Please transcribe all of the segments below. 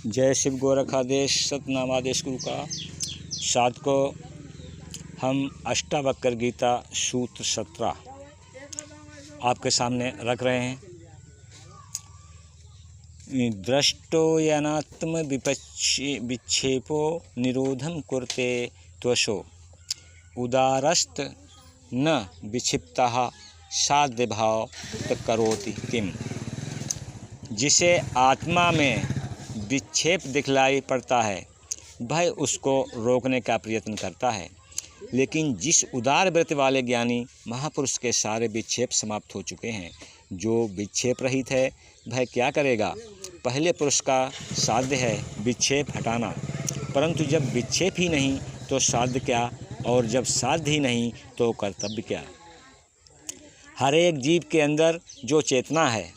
जय शिव गोरखादेश सतनामादेश गुरु का। साध को हम अष्टावक्र गीता सूत्र 17 आपके सामने रख रहे हैं। दृष्टो यनात्म विक्षेपो निरोधम कुरते त्वशो उदारस्त न विक्षिप्तः साध्य भाव करोति किम। जिसे आत्मा में विक्षेप दिखलाई पड़ता है वह उसको रोकने का प्रयत्न करता है, लेकिन जिस उदार वृत्ति वाले ज्ञानी महापुरुष के सारे विक्षेप समाप्त हो चुके हैं, जो विक्षेप रहित है वह क्या करेगा। पहले पुरुष का साध्य है विक्षेप हटाना, परंतु जब विक्षेप ही नहीं तो साध्य क्या, और जब साध्य ही नहीं तो कर्तव्य क्या। हर एक जीव के अंदर जो चेतना है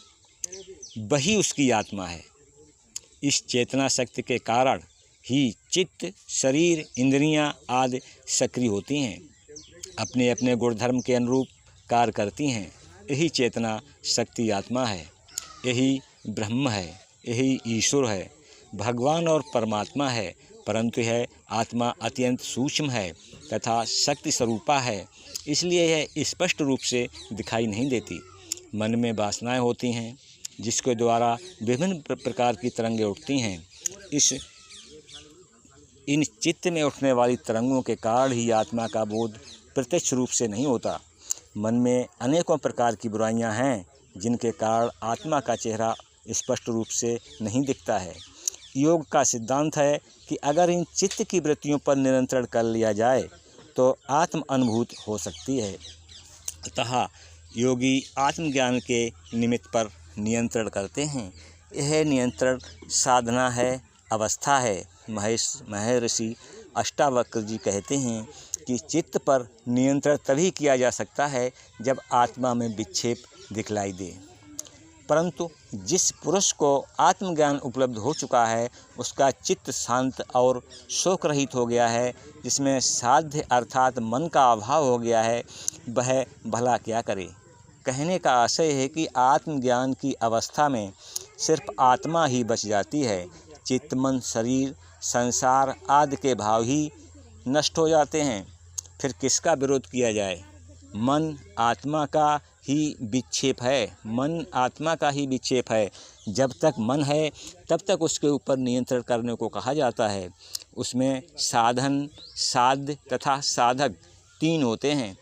वही उसकी आत्मा है। इस चेतना शक्ति के कारण ही चित्त, शरीर, इंद्रियां आदि सक्रिय होती हैं, अपने अपने गुणधर्म के अनुरूप कार्य करती हैं। यही चेतना शक्ति आत्मा है, यही ब्रह्म है, यही ईश्वर है, भगवान और परमात्मा है। परंतु यह आत्मा अत्यंत सूक्ष्म है तथा शक्ति स्वरूपा है, इसलिए यह स्पष्ट रूप से दिखाई नहीं देती। मन में वासनाएं होती हैं जिसके द्वारा विभिन्न प्रकार की तरंगें उठती हैं। इन चित्त में उठने वाली तरंगों के कारण ही आत्मा का बोध प्रत्यक्ष रूप से नहीं होता। मन में अनेकों प्रकार की बुराइयां हैं जिनके कारण आत्मा का चेहरा स्पष्ट रूप से नहीं दिखता है। योग का सिद्धांत है कि अगर इन चित्त की वृत्तियों पर नियंत्रण कर लिया जाए तो आत्म अनुभूति हो सकती है। अतः योगी आत्मज्ञान के निमित्त पर नियंत्रण करते हैं। यह नियंत्रण साधना है, अवस्था है। महर्षि अष्टावक्र जी कहते हैं कि चित्त पर नियंत्रण तभी किया जा सकता है जब आत्मा में विक्षेप दिखलाई दे। परंतु जिस पुरुष को आत्मज्ञान उपलब्ध हो चुका है उसका चित्त शांत और शोक रहित हो गया है, जिसमें साध्य अर्थात मन का अभाव हो गया है, वह भला क्या करे। कहने का आशय है कि आत्मज्ञान की अवस्था में सिर्फ आत्मा ही बच जाती है। चित्त, मन, शरीर, संसार आदि के भाव ही नष्ट हो जाते हैं। फिर किसका विरोध किया जाए। मन आत्मा का ही विक्षेप है, मन आत्मा का ही विक्षेप है। जब तक मन है तब तक उसके ऊपर नियंत्रण करने को कहा जाता है। उसमें साधन, साध्य तथा साधक 3 होते हैं।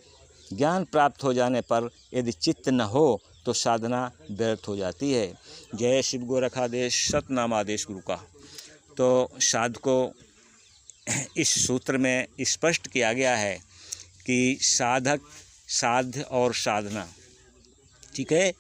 ज्ञान प्राप्त हो जाने पर यदि चित्त न हो तो साधना व्यर्थ हो जाती है। जय शिव गोरखादेश सतनामादेश गुरु का। तो साधको इस सूत्र में स्पष्ट किया गया है कि साधक, साध्य और साधना, ठीक है,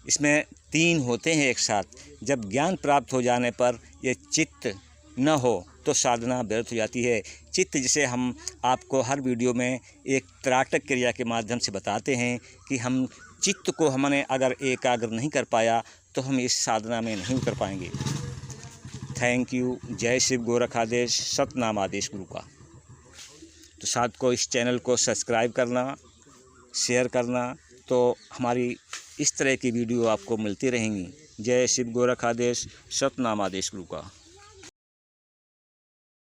इसमें 3 होते हैं एक साथ। जब ज्ञान प्राप्त हो जाने पर ये चित्त न हो तो साधना व्यर्थ हो जाती है। चित्त जिसे हम आपको हर वीडियो में एक त्राटक क्रिया के माध्यम से बताते हैं कि हम चित्त को हमने अगर एकाग्र नहीं कर पाया तो हम इस साधना में नहीं उतर पाएंगे। Thank you. जय शिव गोरखादेश सतनामादेश गुरु का। तो साथ को इस चैनल को सब्सक्राइब करना, शेयर करना, तो हमारी इस तरह की वीडियो आपको मिलती रहेंगी। जय शिव गोरखादेश सतनामादेश गुरु का।